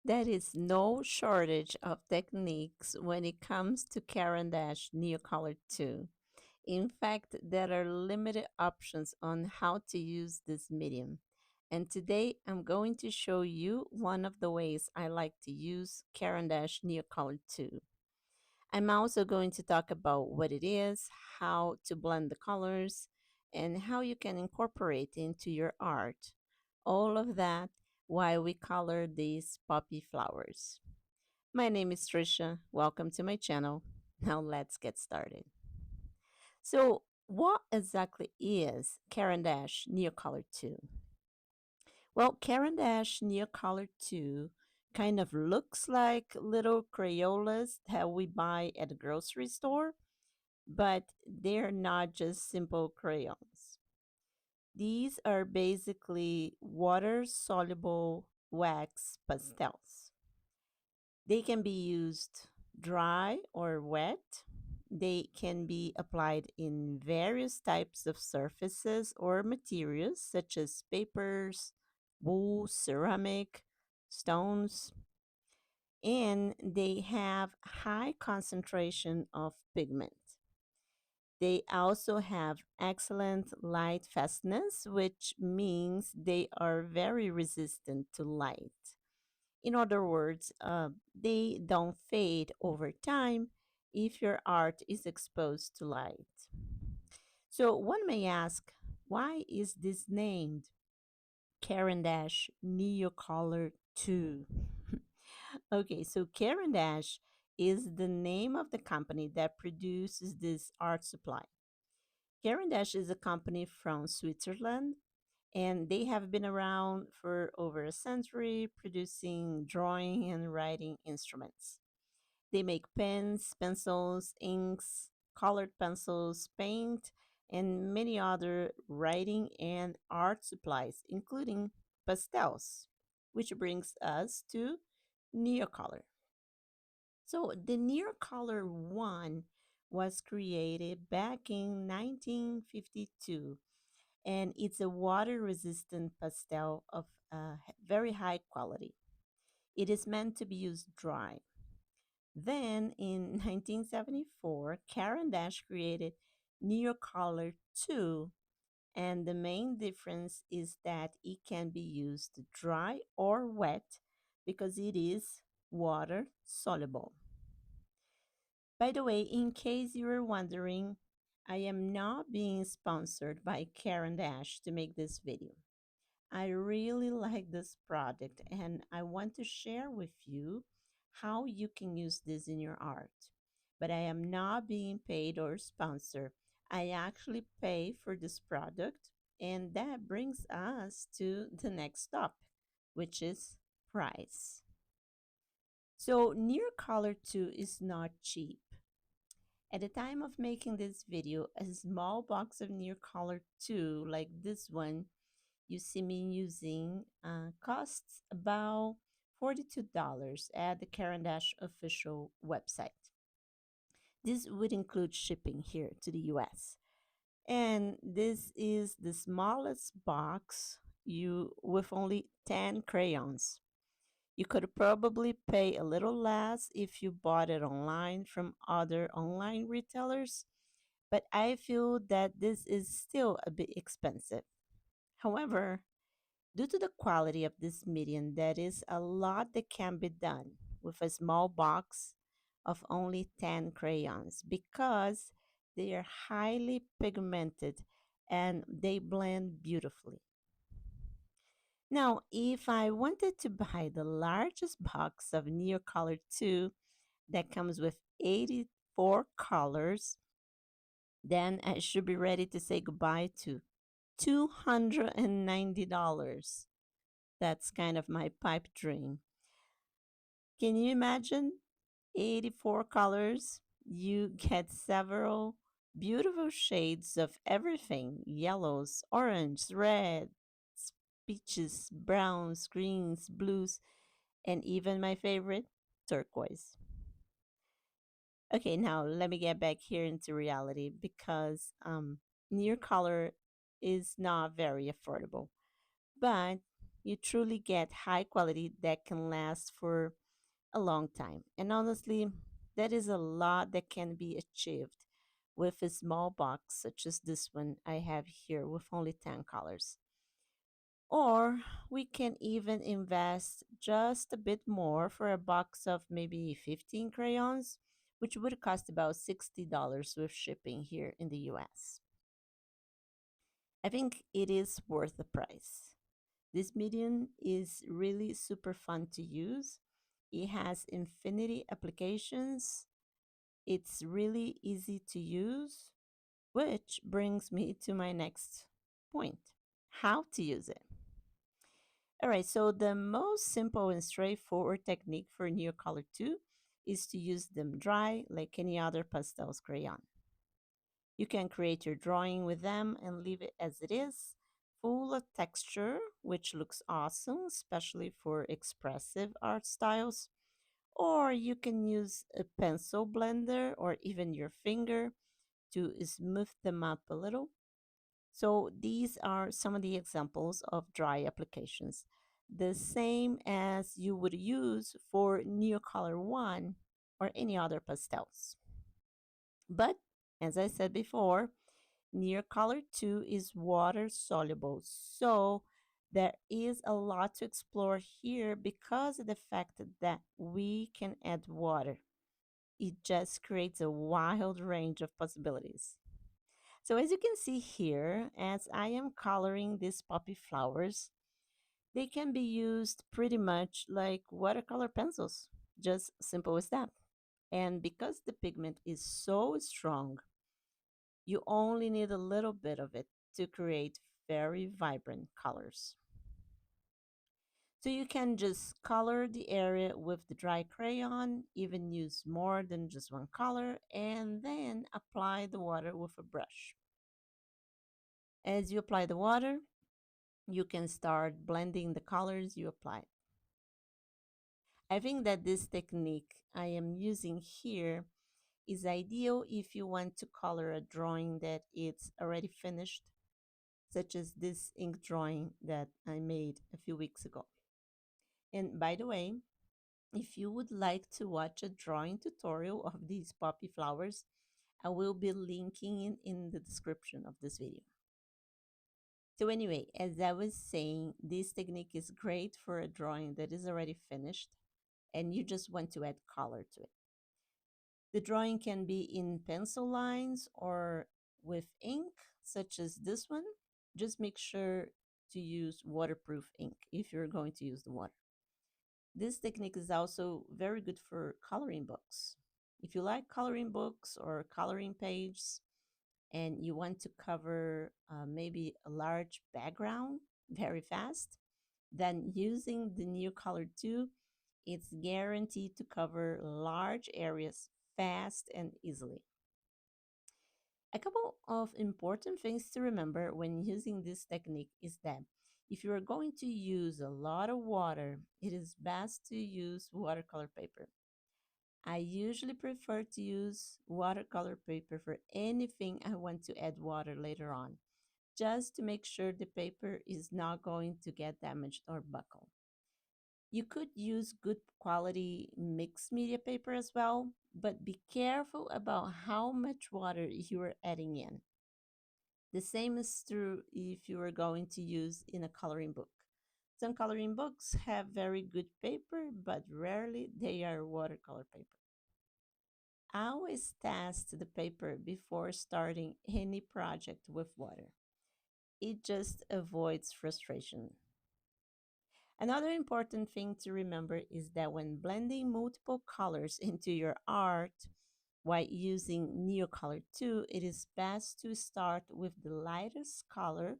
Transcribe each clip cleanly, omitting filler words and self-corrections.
There is no shortage of techniques when it comes to Caran D'Ache Neocolor II. In fact, there are limited options on how to use this medium. And today I'm going to show you one of the ways I like to use Caran D'Ache Neocolor II. I'm also going to talk about what it is, how to blend the colors, and how you can incorporate into your art. All of that while we color these poppy flowers. My name is Trisha. Welcome to my channel. Now let's get started. So, what exactly is Caran D'Ache Neocolor II? Well, Caran D'Ache Neocolor II kind of looks like little Crayolas that we buy at the grocery store, but they're not just simple crayons. These are basically water soluble wax pastels. They can be used dry or wet. They can be applied in various types of surfaces or materials such as papers, wool, ceramic, stones, and they have high concentration of pigment. They also have excellent light fastness, which means they are very resistant to light. In other words, they don't fade over time if your art is exposed to light. So one may ask, why is this named Caran D'Ache Neocolor II? Okay, so Caran D'Ache is the name of the company that produces this art supply. Caran D'Ache is a company from Switzerland, and they have been around for over a century producing drawing and writing instruments. They make pens, pencils, inks, colored pencils, paint, and many other writing and art supplies, including pastels, which brings us to Neocolor. So the Neocolor I was created back in 1952, and it's a water resistant pastel of very high quality. It is meant to be used dry. Then in 1974, Caran D'Ache created Neocolor II, and the main difference is that it can be used dry or wet because it is water soluble. By the way, in case you were wondering, I am not being sponsored by Caran D'Ache to make this video. I really like this product and I want to share with you how you can use this in your art. But I am not being paid or sponsored. I actually pay for this product, and that brings us to the next topic, which is price. So, Neocolor II is not cheap. At the time of making this video, a small box of Neocolor II, like this one, you see me using costs about $42 at the Caran D'Ache official website. This would include shipping here to the US. And this is the smallest box you with only 10 crayons. You could probably pay a little less if you bought it online from other online retailers, but I feel that this is still a bit expensive. However, due to the quality of this medium, there is a lot that can be done with a small box of only 10 crayons because they are highly pigmented and they blend beautifully. Now, if I wanted to buy the largest box of Neocolor II that comes with 84 colors, then I should be ready to say goodbye to $290. That's kind of my pipe dream. Can you imagine? 84 colors. You get several beautiful shades of everything: yellows, orange, reds, peaches, browns, greens, blues, and even my favorite, turquoise. Okay, now let me get back here into reality because Near Color is not very affordable. But you truly get high quality that can last for a long time. And honestly, that is a lot that can be achieved with a small box such as this one I have here with only 10 colors. Or we can even invest just a bit more for a box of maybe 15 crayons, which would cost about $60 with shipping here in the US. I think it is worth the price. This medium is really super fun to use. It has infinity applications. It's really easy to use, which brings me to my next point, how to use it. All right, so the most simple and straightforward technique for Neocolor II is to use them dry like any other pastels crayon. You can create your drawing with them and leave it as it is, full of texture, which looks awesome, especially for expressive art styles. Or you can use a pencil blender or even your finger to smooth them up a little. So these are some of the examples of dry applications, the same as you would use for Neocolor I or any other pastels. But as I said before, Neocolor II is water soluble, so there is a lot to explore here because of the fact that we can add water. It just creates a wild range of possibilities. So as you can see here, as I am coloring these poppy flowers, they can be used pretty much like watercolor pencils, just simple as that. And because the pigment is so strong, you only need a little bit of it to create very vibrant colors. So you can just color the area with the dry crayon, even use more than just one color, and then apply the water with a brush. As you apply the water, you can start blending the colors you applied. I think that this technique I am using here is ideal if you want to color a drawing that it's already finished, such as this ink drawing that I made a few weeks ago. And by the way, if you would like to watch a drawing tutorial of these poppy flowers, I will be linking it in the description of this video. So anyway, as I was saying, this technique is great for a drawing that is already finished and you just want to add color to it. The drawing can be in pencil lines or with ink, such as this one. Just make sure to use waterproof ink if you're going to use the water. This technique is also very good for coloring books. If you like coloring books or coloring pages and you want to cover maybe a large background very fast, then using the Neocolor II, it's guaranteed to cover large areas fast and easily. A couple of important things to remember when using this technique is that if you are going to use a lot of water, it is best to use watercolor paper. I usually prefer to use watercolor paper for anything I want to add water later on, just to make sure the paper is not going to get damaged or buckle. You could use good quality mixed media paper as well, but be careful about how much water you are adding in. The same is true if you are going to use in a coloring book. Some coloring books have very good paper, but rarely they are watercolor paper. I always test the paper before starting any project with water. It just avoids frustration. Another important thing to remember is that when blending multiple colors into your art while using Neocolor II, it is best to start with the lightest color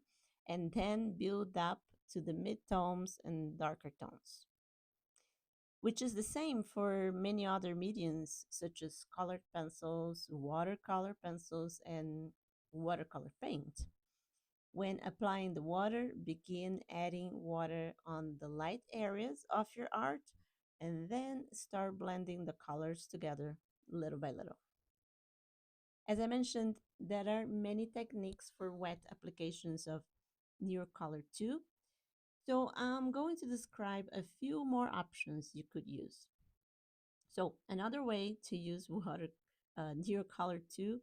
and then build up to the mid-tones and darker tones, which is the same for many other mediums such as colored pencils, watercolor pencils, and watercolor paint. When applying the water, begin adding water on the light areas of your art and then start blending the colors together little by little. As I mentioned, there are many techniques for wet applications of Neocolor II. So I'm going to describe a few more options you could use. So another way to use Neocolor II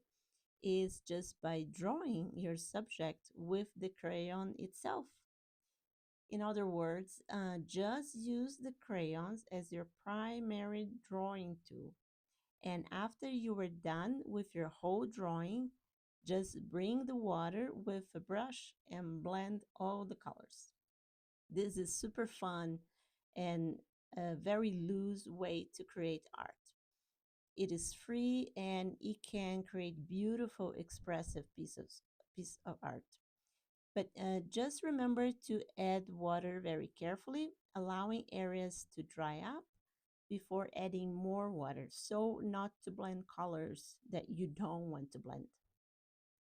is just by drawing your subject with the crayon itself. In other words, just use the crayons as your primary drawing tool. And after you are done with your whole drawing, just bring the water with a brush and blend all the colors. This is super fun and a very loose way to create art. It is free and it can create beautiful, expressive piece of art. But just remember to add water very carefully, allowing areas to dry up before adding more water, so not to blend colors that you don't want to blend.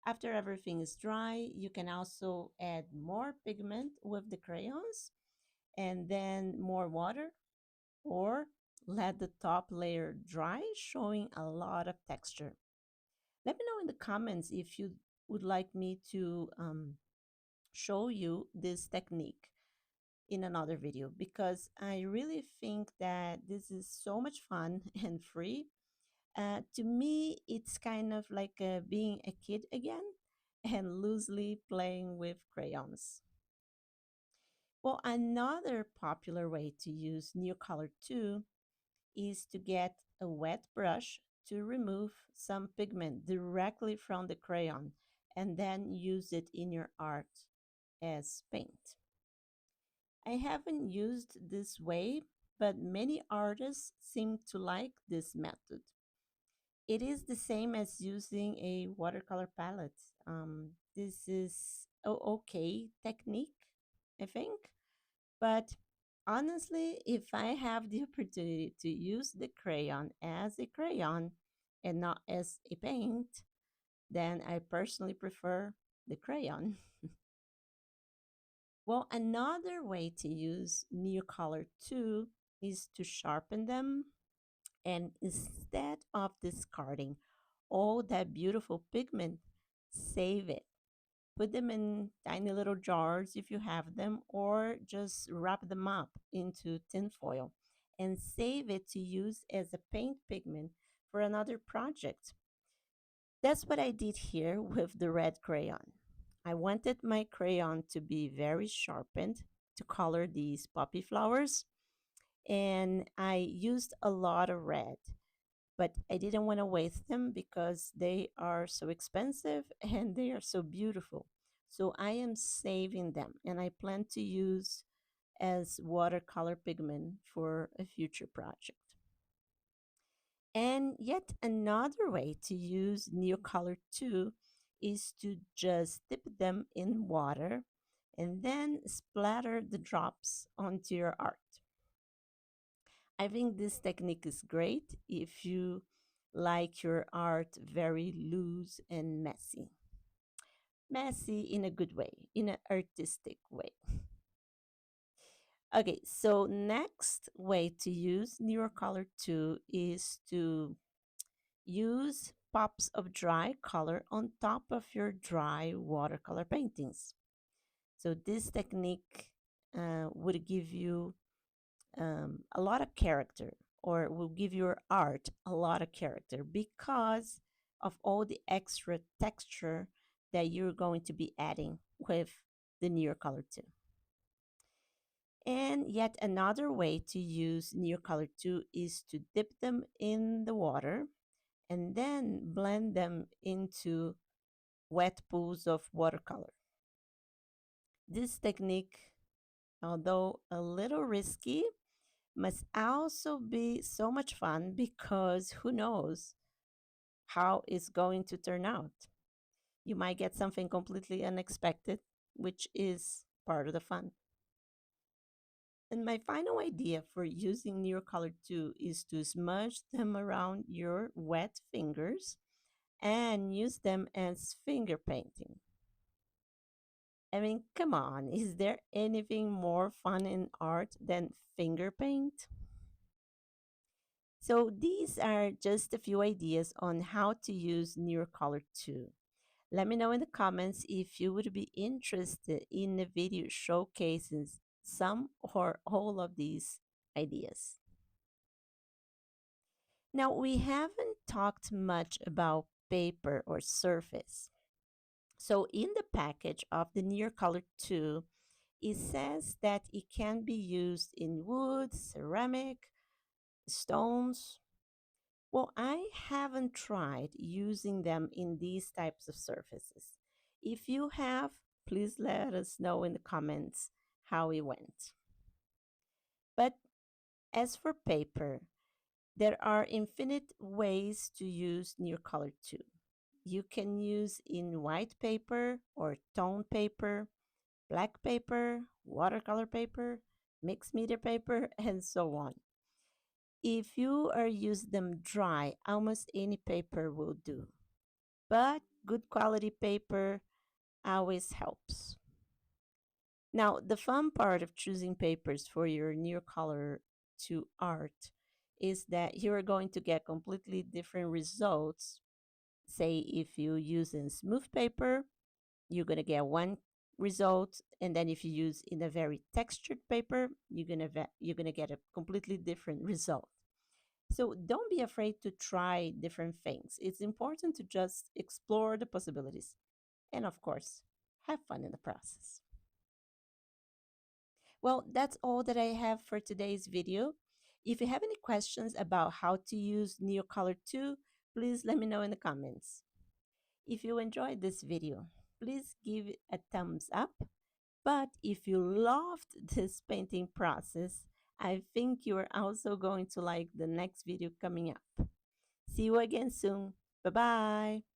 After everything is dry, you can also add more pigment with the crayons and then more water, or let the top layer dry, showing a lot of texture. Let me know in the comments if you would like me to show you this technique in another video, because I really think that this is so much fun and free. To me, it's kind of like being a kid again and loosely playing with crayons. Well, another popular way to use Neocolor II is to get a wet brush to remove some pigment directly from the crayon and then use it in your art as paint. I haven't used this way, but many artists seem to like this method. It is the same as using a watercolor palette. This is a okay technique, I think. But honestly, if I have the opportunity to use the crayon as a crayon and not as a paint, then I personally prefer the crayon. Well, another way to use Neocolor II is to sharpen them, and instead of discarding all that beautiful pigment, save it. Put them in tiny little jars if you have them, or just wrap them up into tinfoil and save it to use as a paint pigment for another project. That's what I did here with the red crayon. I wanted my crayon to be very sharpened to color these poppy flowers, and I used a lot of red, but I didn't want to waste them because they are so expensive and they are so beautiful. So I am saving them, and I plan to use as watercolor pigment for a future project. And yet another way to use Neocolor II is to just dip them in water and then splatter the drops onto your art. I think this technique is great if you like your art very loose and messy. Messy in a good way, in an artistic way. Okay, so next way to use Neocolor II is to use pops of dry color on top of your dry watercolor paintings. So this technique would give you a lot of character, or will give your art a lot of character because of all the extra texture that you're going to be adding with the Neocolor II. And yet another way to use Neocolor II is to dip them in the water and then blend them into wet pools of watercolor. This technique, although a little risky, must also be so much fun because who knows how it's going to turn out. You might get something completely unexpected, which is part of the fun. And my final idea for using Neocolor II is to smudge them around your wet fingers and use them as finger painting. I mean, come on, is there anything more fun in art than finger paint? So these are just a few ideas on how to use Neocolor II. Let me know in the comments if you would be interested in a video showcasing some or all of these ideas. Now, we haven't talked much about paper or surface. So, in the package of the Neocolor II, it says that it can be used in wood, ceramic, stones. Well, I haven't tried using them in these types of surfaces. If you have, please let us know in the comments how it went. But as for paper, there are infinite ways to use Neocolor II. You can use in white paper or tone paper, black paper, watercolor paper, mixed media paper, and so on. If you are use them dry, almost any paper will do. But good quality paper always helps. Now, the fun part of choosing papers for your Neocolor II art is that you're going to get completely different results. Say if you use in smooth paper, you're going to get one result, and then if you use in a very textured paper, you're going to get a completely different result. So don't be afraid to try different things. It's important to just explore the possibilities and, of course, have fun in the process. Well, that's all that I have for today's video. If you have any questions about how to use Neocolor II, please let me know in the comments. If you enjoyed this video, please give it a thumbs up. But if you loved this painting process, I think you are also going to like the next video coming up. See you again soon. Bye bye.